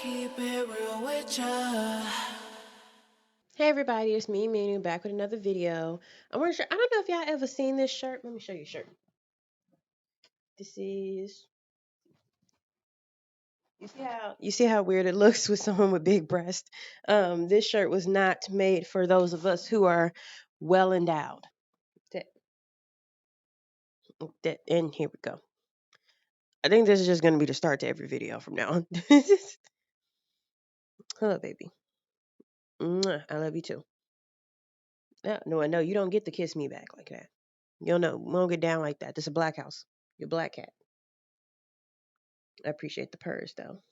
keep it real with ya. Hey everybody, it's me, Manu, back with another video. I don't know if y'all ever seen this shirt. Let me show you the shirt. This is you see how weird it looks with someone with big breasts. This shirt was not made for those of us who are well endowed. That, and here we go. I think this is just gonna be the start to every video from now on. Hello, baby. Mwah, I love you too. No, I know you don't get to kiss me back like that. You don't know. We don't get down like that. This is a black house. You're a black cat. I appreciate the purrs though.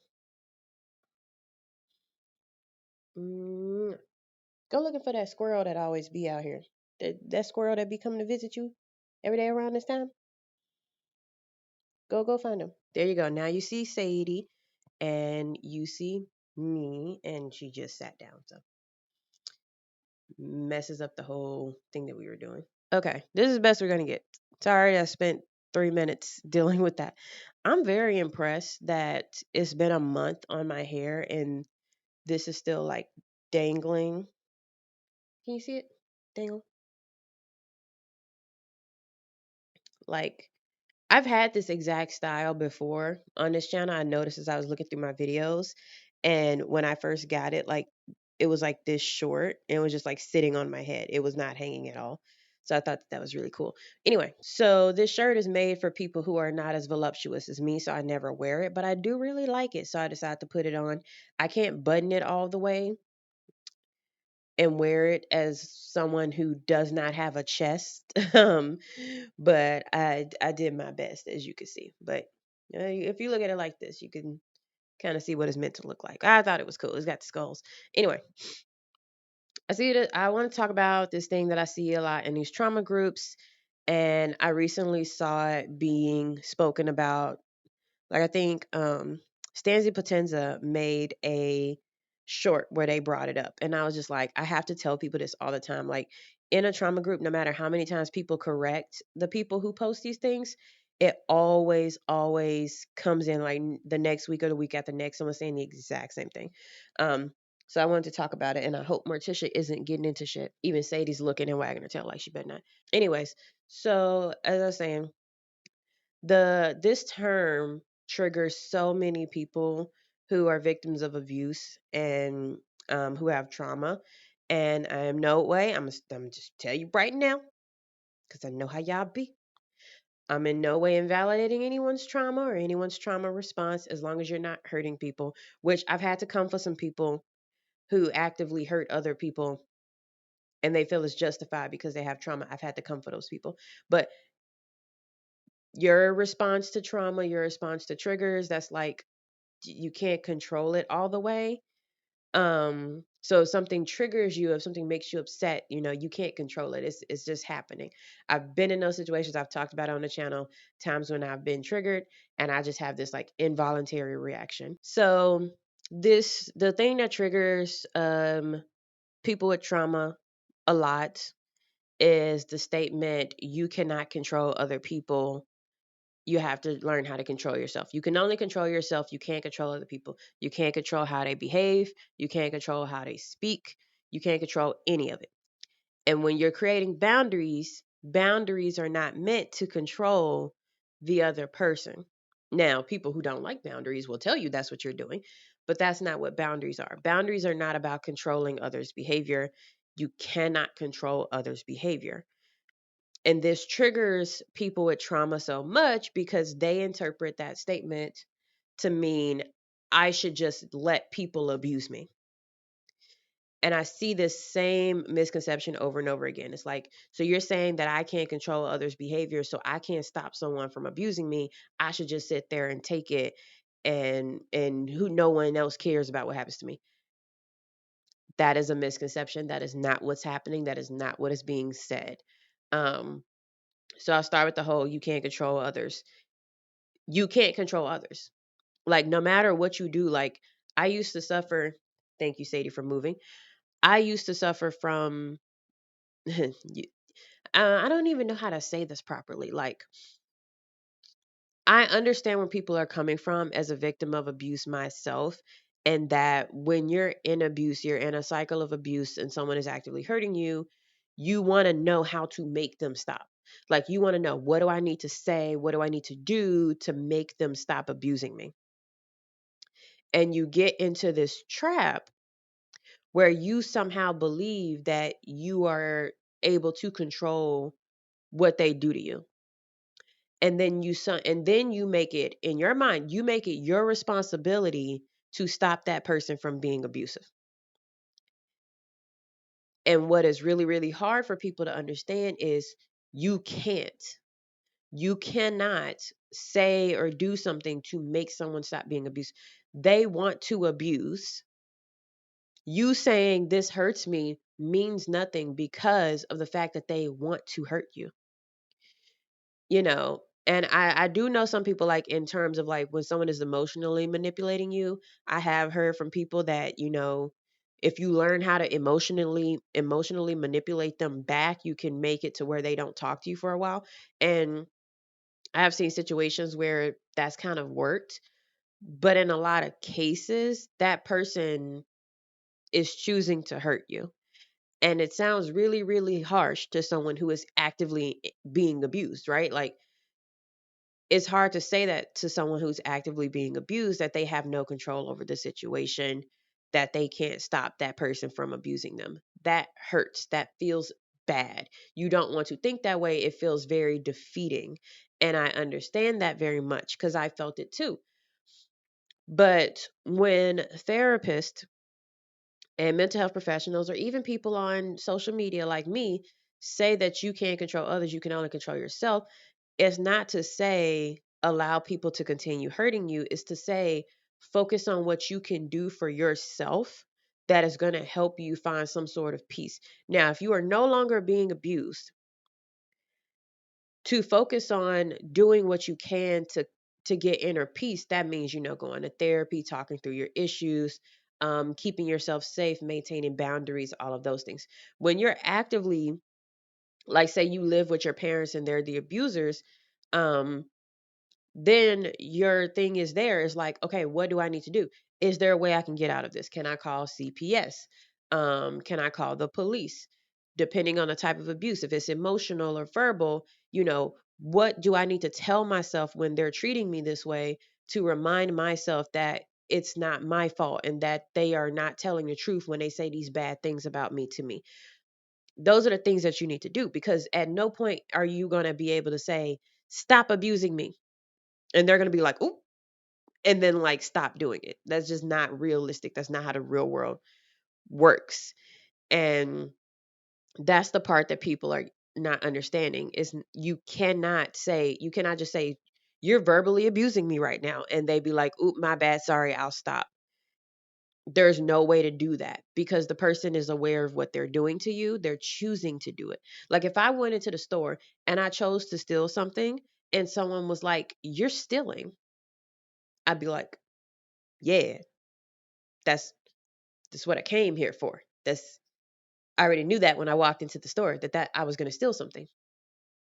Mm, Go looking for that squirrel that always be out here. That squirrel that be coming to visit you every day around this time. Go find him. There you go. Now you see Sadie, and you see me, and she just sat down. So messes up the whole thing that we were doing. Okay, this is the best we're gonna get. Sorry, I spent 3 minutes dealing with that. I'm very impressed that it's been a month on my hair, and this is still like dangling. Can you see it? Dangle. Like I've had this exact style before on this channel. I noticed as I was looking through my videos, and when I first got it, like it was like this short and it was just like sitting on my head. It was not hanging at all. So I thought that was really cool. Anyway, so this shirt is made for people who are not as voluptuous as me, so I never wear it, but I do really like it, so I decided to put it on. I can't button it all the way and wear it as someone who does not have a chest. But I did my best, as you can see. But if you look at it like this, you can kind of see what it's meant to look like. I thought it was cool. It's got the skulls. Anyway, I see it. I want to talk about this thing that I see a lot in these trauma groups, and I recently saw it being spoken about. Like I think Stanzi Potenza made a short where they brought it up, and I was just like, I have to tell people this all the time. Like in a trauma group, no matter how many times people correct the people who post these things, it always comes in like the next week or the week after next. Someone saying the exact same thing. Um, so I wanted to talk about it, and I hope Morticia isn't getting into shit. Even Sadie's looking and wagging her tail like she better not. Anyways, so as I was saying, this term triggers so many people who are victims of abuse and who have trauma. And I am no way, I'm just tell you right now, because I know how y'all be. I'm in no way invalidating anyone's trauma or anyone's trauma response as long as you're not hurting people, which I've had to come for some people who actively hurt other people and they feel it's justified because they have trauma. I've had to come for those people. But your response to trauma, your response to triggers, that's like you can't control it all the way. So if something triggers you, if something makes you upset, you can't control it. It's just happening. I've been in those situations. I've talked about it on the channel, times when I've been triggered and I just have this like involuntary reaction. So the thing that triggers people with trauma a lot is the statement, you cannot control other people, you have to learn how to control yourself. You can only control yourself. You can't control other people. You can't control how they behave. You can't control how they speak. You can't control any of it. And when you're creating boundaries, boundaries are not meant to control the other person. Now, people who don't like boundaries will tell you that's what you're doing, but that's not what boundaries are. Boundaries are not about controlling others' behavior. You cannot control others' behavior. And this triggers people with trauma so much because they interpret that statement to mean I should just let people abuse me. And I see this same misconception over and over again. It's like, so you're saying that I can't control others' behavior, so I can't stop someone from abusing me. I should just sit there and take it, and who no one else cares about what happens to me. That is a misconception. That is not what's happening. That is not what is being said. Um, so I'll start with the whole you can't control others. You can't control others. Like no matter what you do, like I used to suffer. Thank you, Sadie, for moving. I used to suffer from. I don't even know how to say this properly. Like I understand where people are coming from as a victim of abuse myself, And that when you're in abuse, you're in a cycle of abuse and someone is actively hurting you, you want to know how to make them stop. Like, you want to know, what do I need to say? What do I need to do to make them stop abusing me? And you get into this trap where you somehow believe that you are able to control what they do to you. And then you make it, in your mind, you make it your responsibility to stop that person from being abusive. And what is really, really hard for people to understand is you can't. You cannot say or do something to make someone stop being abused. They want to abuse. You saying this hurts me means nothing because of the fact that they want to hurt you. You know, and I do know some people, like, in terms of like when someone is emotionally manipulating you, I have heard from people that, if you learn how to emotionally manipulate them back, you can make it to where they don't talk to you for a while. And I have seen situations where that's kind of worked, but in a lot of cases that person is choosing to hurt you. And it sounds really, really harsh to someone who is actively being abused, right? Like, it's hard to say that to someone who's actively being abused, that they have no control over the situation, that they can't stop that person from abusing them. That hurts. That feels bad. You don't want to think that way. It feels very defeating. And I understand that very much because I felt it too. But when therapists and mental health professionals, or even people on social media like me, say that you can't control others, you can only control yourself, it's not to say allow people to continue hurting you. It's to say focus on what you can do for yourself that is going to help you find some sort of peace. Now, if you are no longer being abused, to focus on doing what you can to get inner peace, that means, going to therapy, talking through your issues, keeping yourself safe, maintaining boundaries, all of those things. When you're actively, like, say you live with your parents and they're the abusers, um then your thing is like, okay, what do I need to do? Is there a way I can get out of this? Can I call CPS? Can I call the police? Depending on the type of abuse, if it's emotional or verbal, what do I need to tell myself when they're treating me this way, to remind myself that it's not my fault and that they are not telling the truth when they say these bad things about me to me. Those are the things that you need to do, because at no point are you going to be able to say, stop abusing me. And they're going to be like, "Oop," and then, like, stop doing it. That's just not realistic. That's not how the real world works. And that's the part that people are not understanding, is you cannot just say, you're verbally abusing me right now, and they be like, "Oop, my bad, sorry, I'll stop." There's no way to do that, because the person is aware of what they're doing to you. They're choosing to do it. Like, if I went into the store and I chose to steal something and someone was like, "You're stealing," I'd be like, "Yeah, that's that's what I came here for. That's I already knew that when I walked into the store, that I was going to steal something.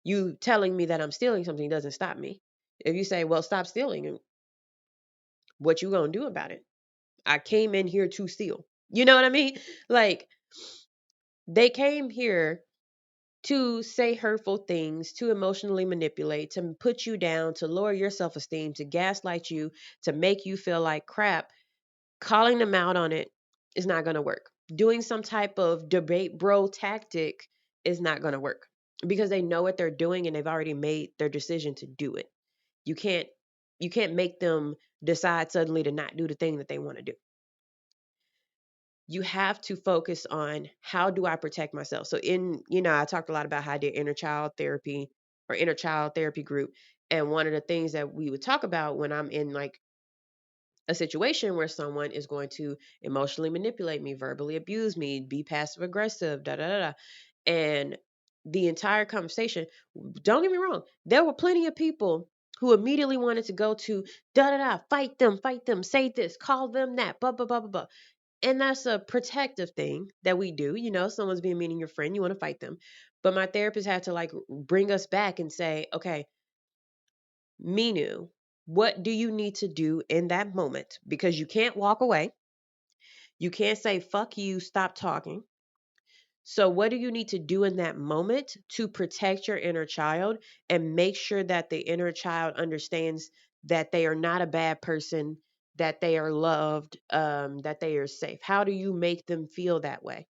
You telling me that I'm stealing something doesn't stop me. If you say, "Well, stop stealing," what you going to do about it? I came in here to steal. You know what I mean? Like, they came here to say hurtful things, to emotionally manipulate, to put you down, to lower your self-esteem, to gaslight you, to make you feel like crap. Calling them out on it is not going to work. Doing some type of debate bro tactic is not going to work, because they know what they're doing and they've already made their decision to do it. You can't you can't make them decide suddenly to not do the thing that they want to do. You have to focus on, how do I protect myself? So, I talked a lot about how I did inner child therapy group. And one of the things that we would talk about when I'm in, like, a situation where someone is going to emotionally manipulate me, verbally abuse me, be passive aggressive, da da da da. And the entire conversation, don't get me wrong, there were plenty of people who immediately wanted to go to da da da, fight them, say this, call them that, blah blah blah blah blah. And that's a protective thing that we do. Someone's being mean to your friend, you want to fight them. But my therapist had to, like, bring us back and say, okay, Minu, what do you need to do in that moment? Because you can't walk away. You can't say, fuck you, stop talking. So, what do you need to do in that moment to protect your inner child and make sure that the inner child understands that they are not a bad person, that they are loved, that they are safe? How do you make them feel that way?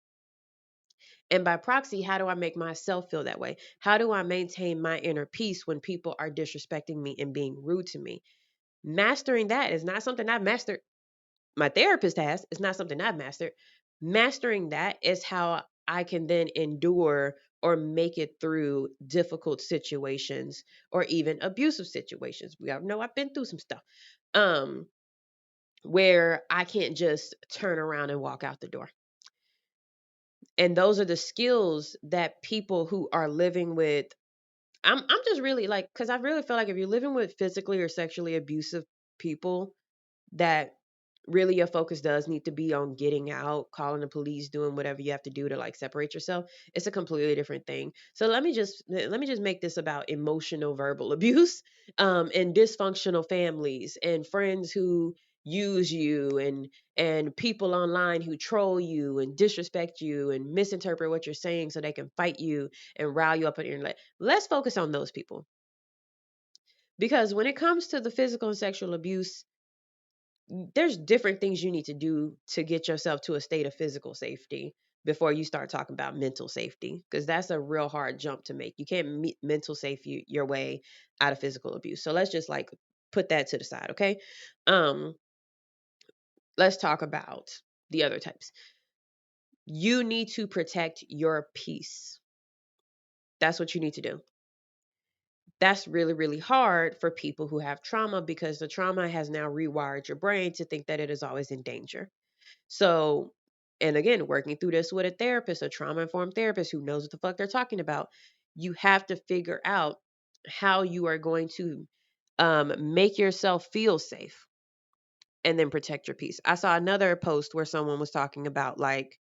And by proxy, how do I make myself feel that way? How do I maintain my inner peace when people are disrespecting me and being rude to me? Mastering that is not something I've mastered. My therapist has. It's not something I've mastered. Mastering that is how I can then endure or make it through difficult situations or even abusive situations. We all know I've been through some stuff. Um, where I can't just turn around and walk out the door. And those are the skills that people who are living with, I'm just really like, because I really feel like if you're living with physically or sexually abusive people, that really your focus does need to be on getting out, calling the police, doing whatever you have to do to like separate yourself. It's a completely different thing. So let me just make this about emotional verbal abuse, and dysfunctional families and friends who use you, and people online who troll you and disrespect you and misinterpret what you're saying so they can fight you and rile you up on the internet. Let's focus on those people. Because when it comes to the physical and sexual abuse, there's different things you need to do to get yourself to a state of physical safety before you start talking about mental safety, because that's a real hard jump to make. You can't mental safe your way out of physical abuse. So let's just like put that to the side, okay? um let's talk about the other types. You need to protect your peace. That's what you need to do. That's really, really hard for people who have trauma, because the trauma has now rewired your brain to think that it is always in danger. So, and again, working through this with a therapist, a trauma informed therapist who knows what the fuck they're talking about, you have to figure out how you are going to make yourself feel safe and then protect your peace. I saw another post where someone was talking about like,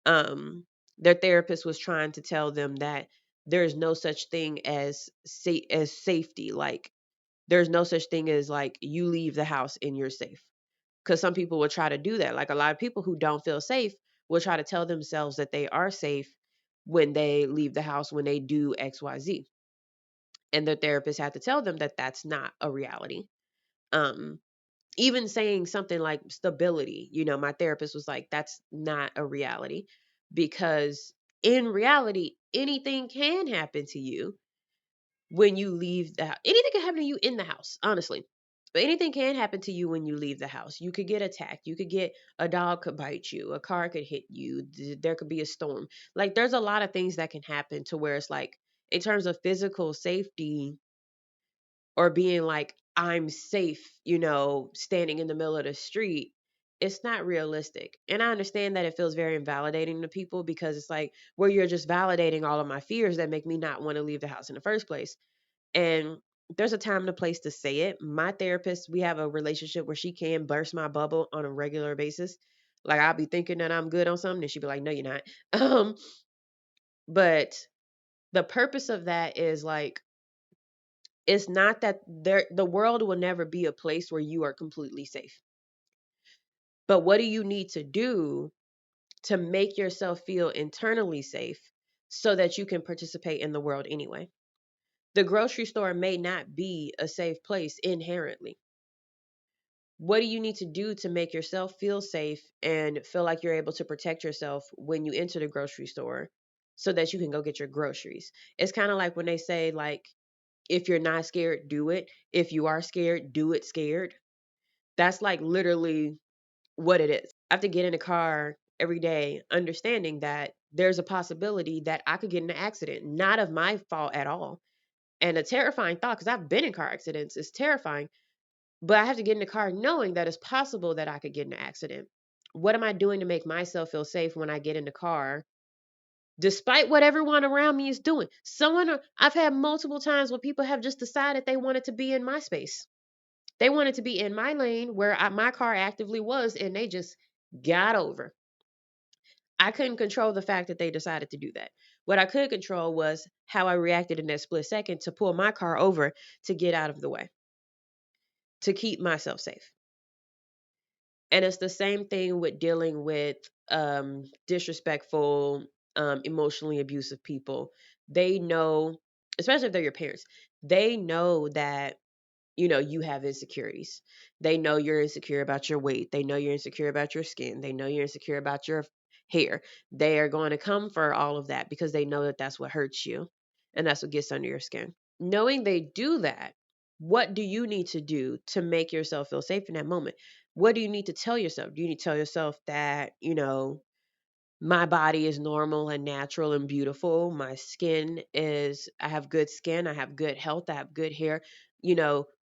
um, their therapist was trying to tell them that there's no such thing as as safety. Like, there's no such thing as like you leave the house and you're safe, because some people will try to do that. Like a lot of people who don't feel safe will try to tell themselves that they are safe when they leave the house, when they do XYZ. And their therapist had to tell them that that's not a reality. Um, Even saying something like stability, my therapist was like, that's not a reality, because in reality, anything can happen to you when you leave the house. Anything can happen to you in the house, honestly. But anything can happen to you when you leave the house. You could get attacked. You could get a dog could bite you. A car could hit you. There could be a storm. Like there's a lot of things that can happen to where it's like in terms of physical safety or being like I'm safe, standing in the middle of the street, it's not realistic. And I understand that it feels very invalidating to people because it's like where you're just validating all of my fears that make me not want to leave the house in the first place. And there's a time and a place to say it. My therapist, we have a relationship where she can burst my bubble on a regular basis. Like I'll be thinking that I'm good on something and she'd be like, no, you're not. Um, but the purpose of that is like, it's not that the world will never be a place where you are completely safe. But what do you need to do to make yourself feel internally safe so that you can participate in the world anyway? The grocery store may not be a safe place inherently. What do you need to do to make yourself feel safe and feel like you're able to protect yourself when you enter the grocery store so that you can go get your groceries? It's kind of like when they say like, if you're not scared, do it. If you are scared, do it scared. That's like literally what it is. I have to get in a car every day understanding that there's a possibility that I could get in an accident, not of my fault at all. And a terrifying thought, because I've been in car accidents, is terrifying. But I have to get in the car knowing that it's possible that I could get in an accident. What am I doing to make myself feel safe when I get in the car, despite what everyone around me is doing? I've had multiple times where people have just decided they wanted to be in my space. They wanted to be in my lane where my car actively was, and they just got over. I couldn't control the fact that they decided to do that. What I could control was how I reacted in that split second to pull my car over to get out of the way, to keep myself safe. And it's the same thing with dealing with disrespectful, emotionally abusive people. They know, especially if they're your parents, they know that you have insecurities. They know you're insecure about your weight. They know you're insecure about your skin. They know you're insecure about your hair. They are going to come for all of that because they know that that's what hurts you and that's what gets under your skin. Knowing they do that, what do you need to do to make yourself feel safe in that moment? What do you need to tell yourself? Do you need to tell yourself that, my body is normal and natural and beautiful. I have good skin. I have good health. I have good hair.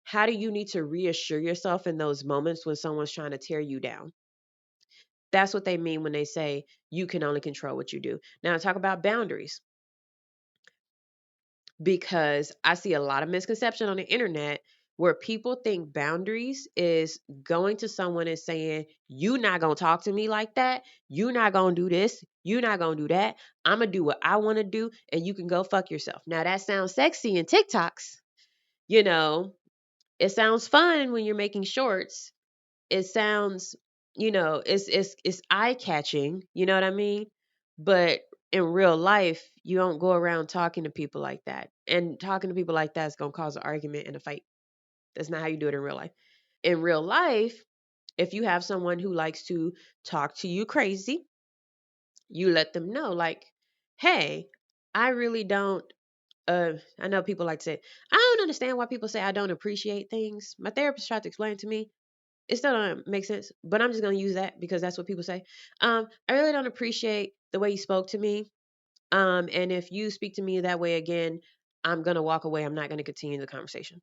How do you need to reassure yourself in those moments when someone's trying to tear you down? That's what they mean when they say you can only control what you do. Now, talk about boundaries, because I see a lot of misconception on the internet where people think boundaries is going to someone and saying, "You not going to talk to me like that. You not going to do this. You not going to do that. I'm going to do what I want to do and you can go fuck yourself." Now that sounds sexy in TikToks. You know, it sounds fun when you're making shorts. It sounds, it's eye-catching, you know what I mean? But in real life, you don't go around talking to people like that. And talking to people like that is going to cause an argument and a fight. That's not how you do it in real life. In real life, if you have someone who likes to talk to you crazy, you let them know, like, "Hey, I really don't I know people like to say, I don't understand why people say I don't appreciate things. My therapist tried to explain it to me. It still don't make sense, but I'm just gonna use that because that's what people say. I really don't appreciate the way you spoke to me. And if you speak to me that way again, I'm gonna walk away. I'm not gonna continue the conversation."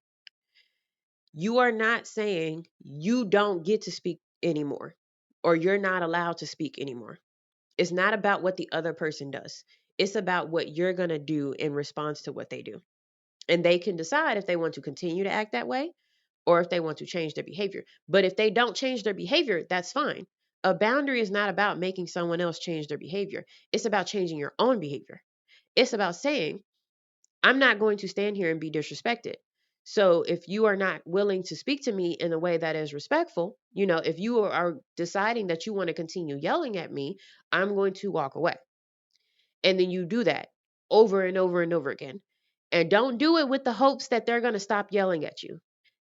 You are not saying you don't get to speak anymore or you're not allowed to speak anymore. It's not about what the other person does. It's about what you're gonna do in response to what they do. And they can decide if they want to continue to act that way or if they want to change their behavior. But if they don't change their behavior, that's fine. A boundary is not about making someone else change their behavior. It's about changing your own behavior. It's about saying, "I'm not going to stand here and be disrespected. So if you are not willing to speak to me in a way that is respectful, if you are deciding that you want to continue yelling at me, I'm going to walk away." And then you do that over and over and over again. And don't do it with the hopes that they're going to stop yelling at you.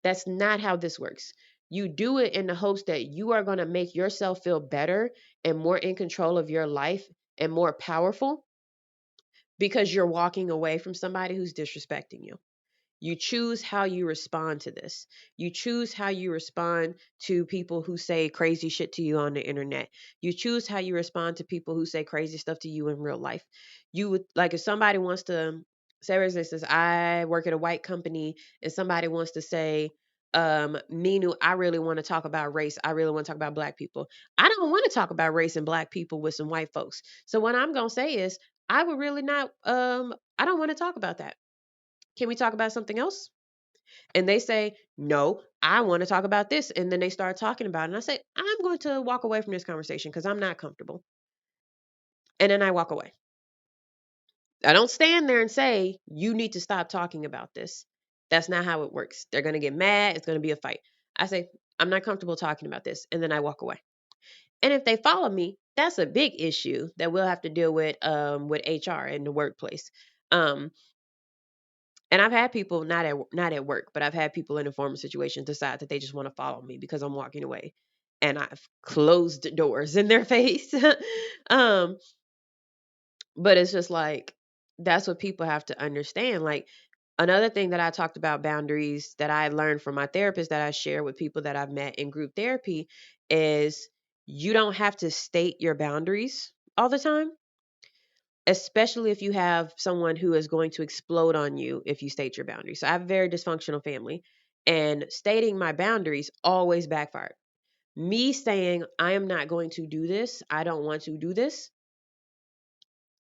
That's not how this works. You do it in the hopes that you are going to make yourself feel better and more in control of your life and more powerful because you're walking away from somebody who's disrespecting you. You choose how you respond to this. You choose how you respond to people who say crazy shit to you on the internet. You choose how you respond to people who say crazy stuff to you in real life. You would, like, if somebody wants to say, for instance, I work at a white company and somebody wants to say, Minu, I really want to talk about race. I really want to talk about black people. I don't want to talk about race and black people with some white folks. So what I'm going to say is, I would really not, I don't want to talk about that. Can we talk about something else? And they say, "No, I want to talk about this." And then they start talking about it. And I say, "I'm going to walk away from this conversation because I'm not comfortable." And then I walk away. I don't stand there and say, "You need to stop talking about this." That's not how it works. They're going to get mad. It's going to be a fight. I say, "I'm not comfortable talking about this." And then I walk away. And if they follow me, that's a big issue that we'll have to deal with HR in the workplace. Um, And I've had people not at work, but I've had people in informal situations decide that they just want to follow me because I'm walking away, and I've closed doors in their face. um, but it's just like that's what people have to understand. Like, another thing that I talked about boundaries that I learned from my therapist that I share with people that I've met in group therapy is you don't have to state your boundaries all the time, especially if you have someone who is going to explode on you if you state your boundaries. So I have a very dysfunctional family, and stating my boundaries always backfired. Me saying, "I am not going to do this, I don't want to do this,"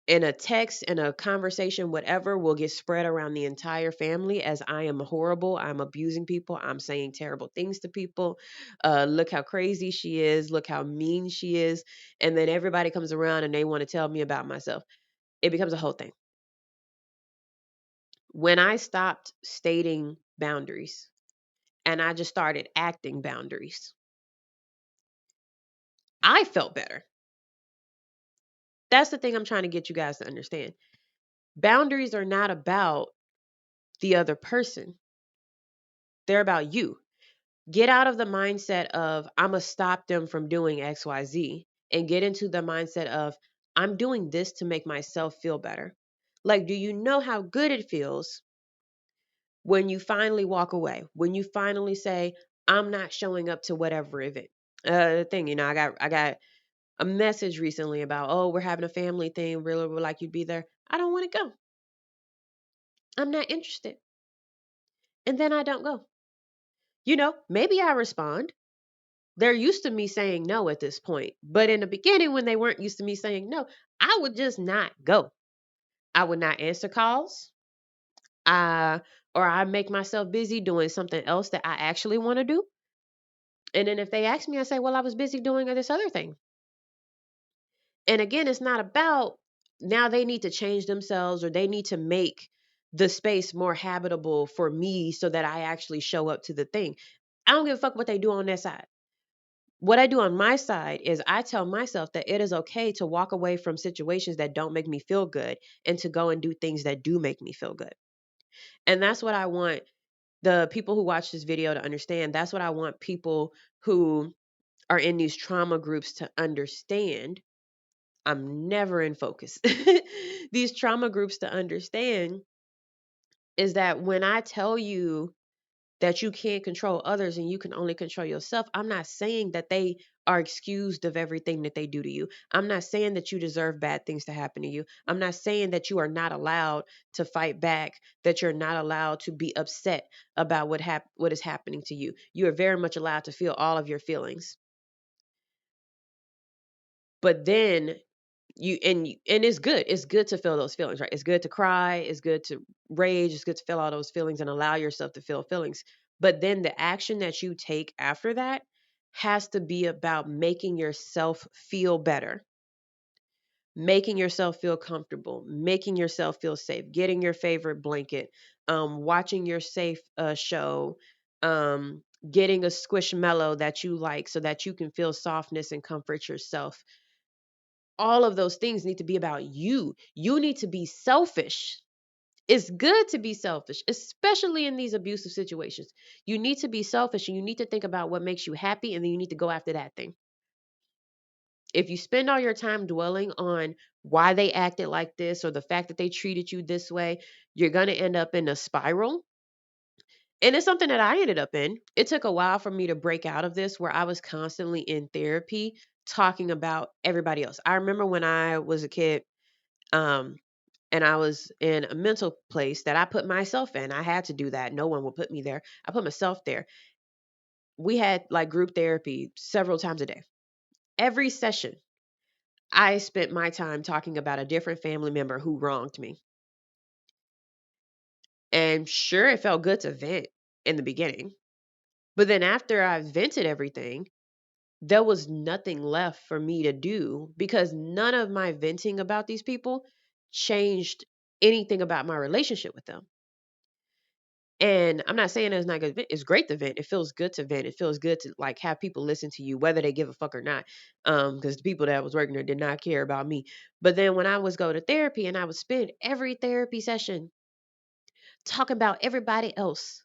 in a text, in a conversation, whatever, will get spread around the entire family as I am horrible. I'm abusing people. I'm saying terrible things to people. Look how crazy she is. Look how mean she is. And then everybody comes around and they want to tell me about myself. It becomes a whole thing. When I stopped stating boundaries and I just started acting boundaries, I felt better. That's the thing I'm trying to get you guys to understand. Boundaries are not about the other person, they're about you. Get out of the mindset of, I'm going to stop them from doing XYZ, and get into the mindset of, I'm doing this to make myself feel better. Like, do you know how good it feels when you finally walk away, when you finally say, I'm not showing up to whatever event? Thing, I got a message recently about, oh, we're having a family thing, really would like you to be there. I don't want to go. I'm not interested. And then I don't go. Maybe I respond. They're used to me saying no at this point. But in the beginning, when they weren't used to me saying no, I would just not go. I would not answer calls. Uh, or I make myself busy doing something else that I actually want to do. And then if they ask me, I say, well, I was busy doing this other thing. And again, it's not about now they need to change themselves or they need to make the space more habitable for me so that I actually show up to the thing. I don't give a fuck what they do on that side. What I do on my side is I tell myself that it is okay to walk away from situations that don't make me feel good and to go and do things that do make me feel good. And that's what I want the people who watch this video to understand. That's what I want people who are in these trauma groups to understand. I'm never in focus. These trauma groups to understand is that when I tell you that you can't control others and you can only control yourself, I'm not saying that they are excused of everything that they do to you. I'm not saying that you deserve bad things to happen to you. I'm not saying that you are not allowed to fight back, that you're not allowed to be upset about what is happening to you. You are very much allowed to feel all of your feelings. But then and it's good. It's good to feel those feelings, right? It's good to cry, it's good to rage, it's good to feel all those feelings and allow yourself to feel feelings. But then the action that you take after that has to be about making yourself feel better, making yourself feel comfortable, making yourself feel safe, getting your favorite blanket, watching your safe show, getting a squishmallow that you like so that you can feel softness and comfort yourself. All of those things need to be about you. You need to be selfish. It's good to be selfish, especially in these abusive situations. You need to be selfish and you need to think about what makes you happy, and then you need to go after that thing. If you spend all your time dwelling on why they acted like this or the fact that they treated you this way, you're going to end up in a spiral. And it's something that I ended up in. It took a while for me to break out of this, where I was constantly in therapy talking about everybody else. I remember when I was a kid, um, and I was in a mental place that I put myself in. I had to do that. No one would put me there. I put myself there. We had like group therapy several times a day. Every session, I spent my time talking about a different family member who wronged me. And sure, it felt good to vent in the beginning. But then after I vented everything, there was nothing left for me to do because none of my venting about these people changed anything about my relationship with them. And I'm not saying it's not good. It's great to vent. It feels good to vent. It feels good to like have people listen to you, whether they give a fuck or not. Because the people that was working there did not care about me. But then when I was go to therapy and I would spend every therapy session talking about everybody else.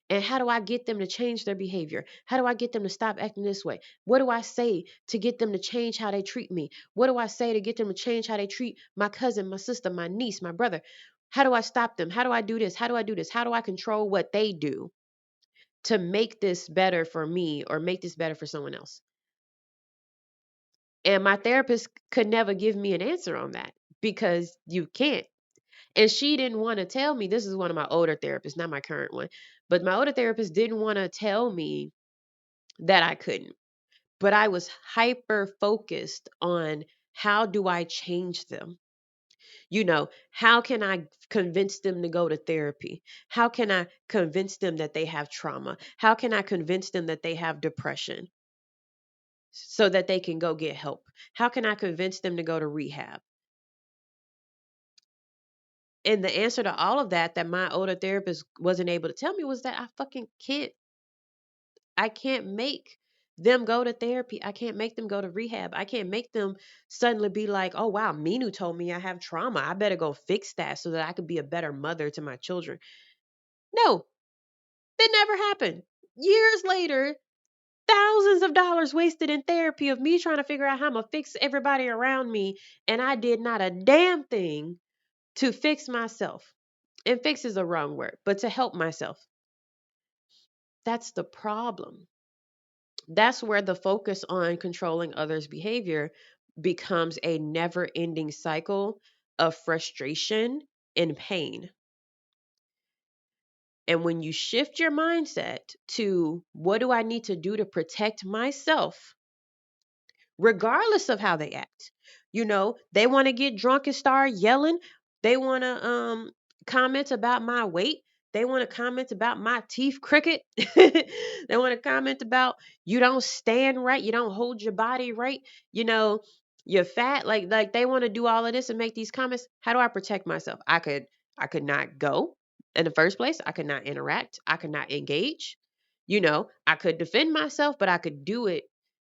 And how do I get them to change their behavior? How do I get them to stop acting this way? What do I say to get them to change how they treat me? What do I say to get them to change how they treat my cousin, my sister, my niece, my brother? How do I stop them? How do I do this? How do I do this? How do I control what they do to make this better for me or make this better for someone else? And my therapist could never give me an answer on that because you can't. And she didn't want to tell me. This is one of my older therapists, not my current one. But my older therapist didn't want to tell me that I couldn't. But I was hyper focused on how do I change them? How can I convince them to go to therapy? How can I convince them that they have trauma? How can I convince them that they have depression so that they can go get help? How can I convince them to go to rehab? And the answer to all of that my older therapist wasn't able to tell me was that I fucking can't. I can't make them go to therapy. I can't make them go to rehab. I can't make them suddenly be like, oh, wow, Minu told me I have trauma. I better go fix that so that I could be a better mother to my children. No, that never happened. Years later, thousands of dollars wasted in therapy of me trying to figure out how I'm going to fix everybody around me. And I did not a damn thing to fix myself. And fix is a wrong word, but to help myself. That's the problem. That's where the focus on controlling others' behavior becomes a never ending cycle of frustration and pain. And when you shift your mindset to what do I need to do to protect myself, regardless of how they act. They want to get drunk and start yelling. They want to comment about my weight. They want to comment about my teeth crooked. They want to comment about you don't stand right, you don't hold your body right, you know, you're fat. Like they want to do all of this and make these comments. How do I protect myself? I could not go in the first place. I could not interact. I could not engage. I could defend myself, but I could do it.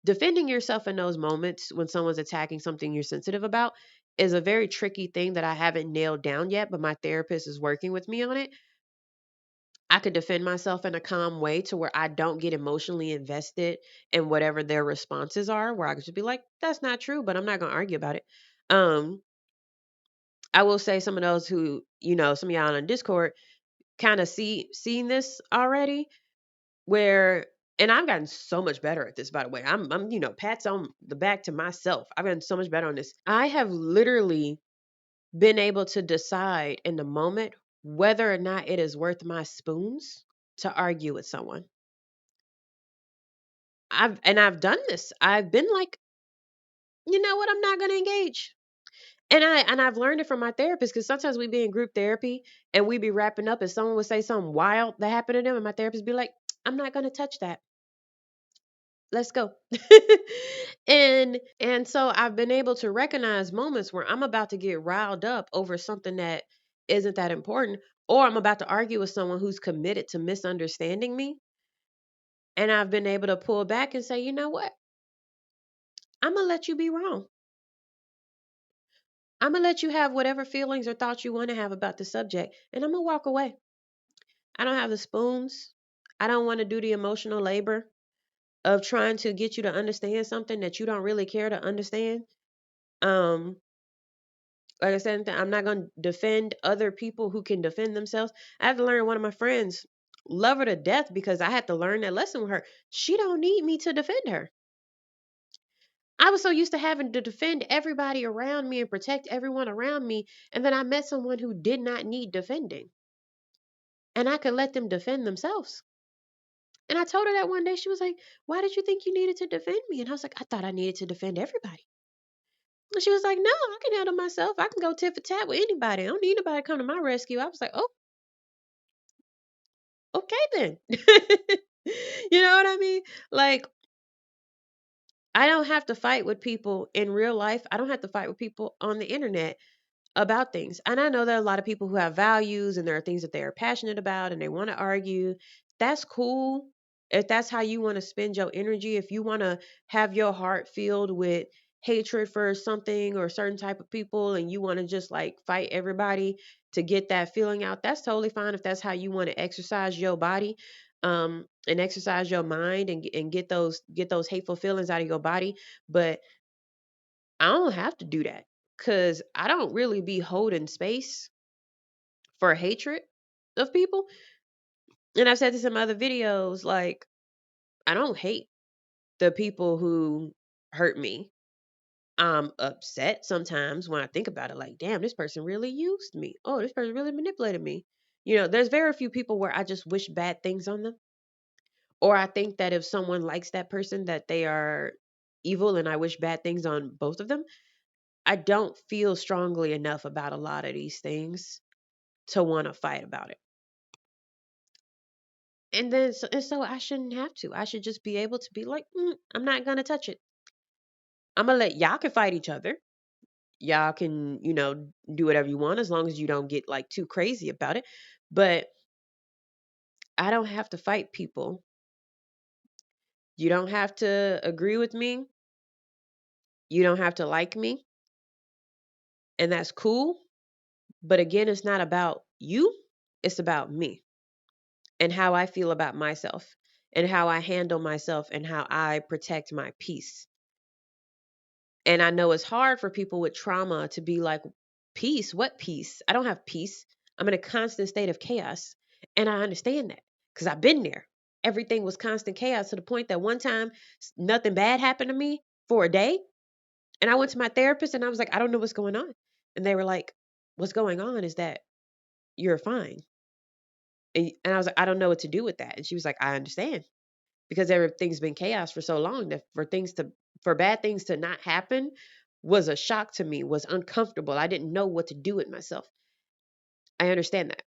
Defending yourself in those moments when someone's attacking something you're sensitive about is a very tricky thing that I haven't nailed down yet, but my therapist is working with me on it. I could defend myself in a calm way to where I don't get emotionally invested in whatever their responses are, where I could just be like, that's not true, but I'm not going to argue about it. Um, I will say some of those who, some of y'all on Discord kind of seen this already where and I've gotten so much better at this, by the way. I'm pats on the back to myself. I've gotten so much better on this. I have literally been able to decide in the moment whether or not it is worth my spoons to argue with someone. I've done this. I've been like, you know what, I'm not gonna engage. And I've learned it from my therapist because sometimes we be in group therapy and we be wrapping up and someone would say something wild that happened to them and my therapist be like, I'm not gonna touch that. Let's go. And so I've been able to recognize moments where I'm about to get riled up over something that isn't that important, or I'm about to argue with someone who's committed to misunderstanding me, and I've been able to pull back and say, you know what, I'm gonna let you be wrong. I'm gonna let you have whatever feelings or thoughts you want to have about the subject, and I'm gonna walk away. I don't have the spoons. I don't want to do the emotional labor of trying to get you to understand something that you don't really care to understand. um like I said, I'm not going to defend other people who can defend themselves. I had to learn. One of my friends, love her to death, because I had to learn that lesson with her. She don't need me to defend her. I was so used to having to defend everybody around me and protect everyone around me, and then I met someone who did not need defending, and I could let them defend themselves. And I told her that one day. She was like, why did you think you needed to defend me? And I was like, I thought I needed to defend everybody. And she was like, no, I can handle myself. I can go tit for tat with anybody. I don't need anybody to come to my rescue. I was like, oh, okay then. You know what I mean? Like, I don't have to fight with people in real life. I don't have to fight with people on the internet about things. And I know there are a lot of people who have values and there are things that they are passionate about and they want to argue. That's cool. If that's how you want to spend your energy, if you want to have your heart filled with hatred for something or a certain type of people and you want to just like fight everybody to get that feeling out, that's totally fine if that's how you want to exercise your body and exercise your mind and get those hateful feelings out of your body. But I don't have to do that because I don't really be holding space for hatred of people. And I've said this in my other videos, like, I don't hate the people who hurt me. I'm upset sometimes when I think about it, like, damn, this person really used me. Oh, this person really manipulated me. There's very few people where I just wish bad things on them. Or I think that if someone likes that person, that they are evil and I wish bad things on both of them. I don't feel strongly enough about a lot of these things to want to fight about it. And so I shouldn't have to. I should just be able to be like, I'm not going to touch it. I'm going to let y'all can fight each other. Y'all can, do whatever you want as long as you don't get like too crazy about it. But I don't have to fight people You don't have to agree with me. You don't have to like me. And that's cool. But again, it's not about you, it's about me and how I feel about myself and how I handle myself and how I protect my peace. And I know it's hard for people with trauma to be like, peace? What peace? I don't have peace. I'm in a constant state of chaos. And I understand that because I've been there. Everything was constant chaos to the point that one time nothing bad happened to me for a day. And I went to my therapist and I was like, I don't know what's going on. And they were like, what's going on is that you're fine. And I was like, I don't know what to do with that. And she was like, I understand because everything's been chaos for so long that for bad things to not happen was a shock to me, was uncomfortable. I didn't know what to do with myself. I understand that.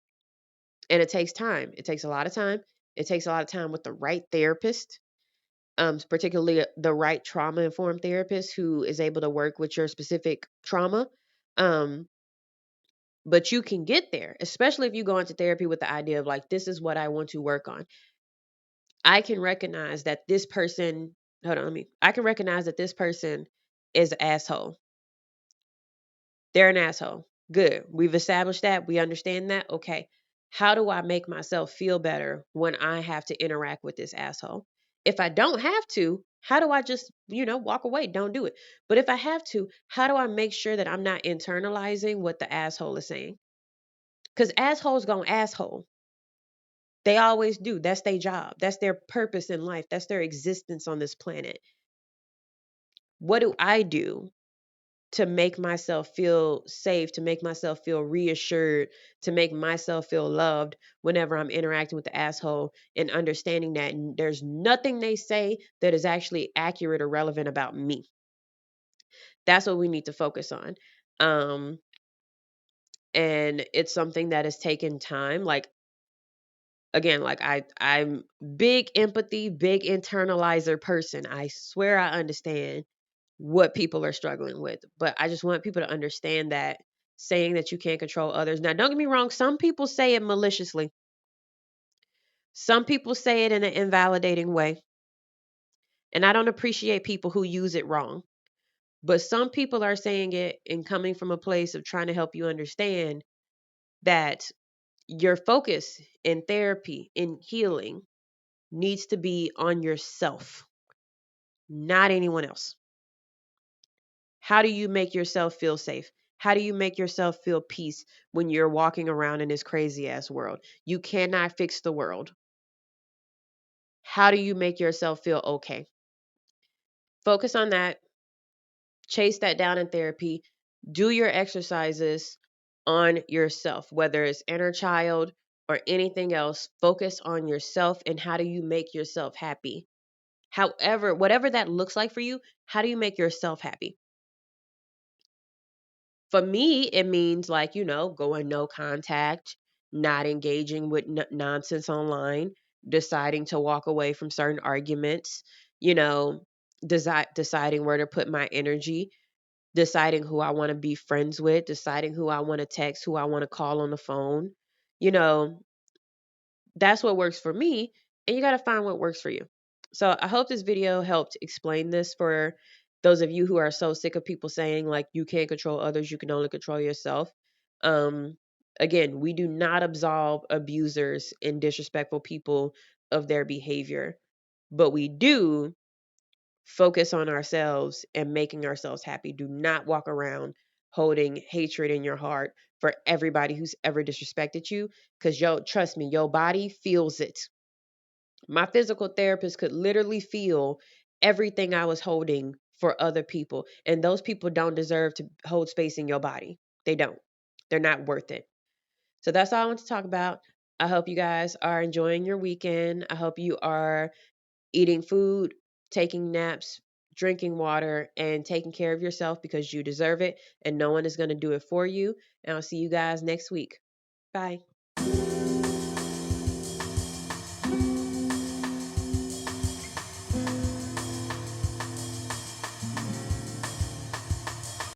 And it takes time. It takes a lot of time. It takes a lot of time with the right therapist, particularly the right trauma informed therapist who is able to work with your specific trauma. Um, but you can get there, especially if you go into therapy with the idea of like, this is what I want to work on. I can recognize that this person, hold on, I can recognize that this person is an asshole. They're an asshole. Good. We've established that. We understand that. Okay. How do I make myself feel better when I have to interact with this asshole? If I don't have to, how do I just, walk away? Don't do it. But if I have to, how do I make sure that I'm not internalizing what the asshole is saying? Because assholes gonna asshole. They always do. That's their job. That's their purpose in life. That's their existence on this planet. What do I do to make myself feel safe, to make myself feel reassured, to make myself feel loved whenever I'm interacting with the asshole and understanding that there's nothing they say that is actually accurate or relevant about me? That's what we need to focus on. Um, and it's something that has taken time. Like, again, like I'm big empathy, big internalizer person. I swear I understand what people are struggling with. But I just want people to understand that saying that you can't control others. Now, don't get me wrong, some people say it maliciously. Some people say it in an invalidating way. And I don't appreciate people who use it wrong. But some people are saying it and coming from a place of trying to help you understand that your focus in therapy, in healing, needs to be on yourself, not anyone else. How do you make yourself feel safe? How do you make yourself feel peace when you're walking around in this crazy ass world? You cannot fix the world. How do you make yourself feel okay? Focus on that. Chase that down in therapy. Do your exercises on yourself, whether it's inner child or anything else. Focus on yourself and how do you make yourself happy? However, whatever that looks like for you, how do you make yourself happy? For me, it means like, going no contact, not engaging with nonsense online, deciding to walk away from certain arguments, you know, deciding where to put my energy, deciding who I want to be friends with, deciding who I want to text, who I want to call on the phone. You know, that's what works for me, and you got to find what works for you. So I hope this video helped explain this for those of you who are so sick of people saying like you can't control others, you can only control yourself. um Again, we do not absolve abusers and disrespectful people of their behavior, but we do focus on ourselves and making ourselves happy. Do not walk around holding hatred in your heart for everybody who's ever disrespected you, because trust me, your body feels it. My physical therapist could literally feel everything I was holding for other people, and those people don't deserve to hold space in your body. They don't. They're not worth it. So that's all I want to talk about. I hope you guys are enjoying your weekend. I hope you are eating food, taking naps, drinking water, and taking care of yourself because you deserve it and no one is going to do it for you. And I'll see you guys next week. Bye.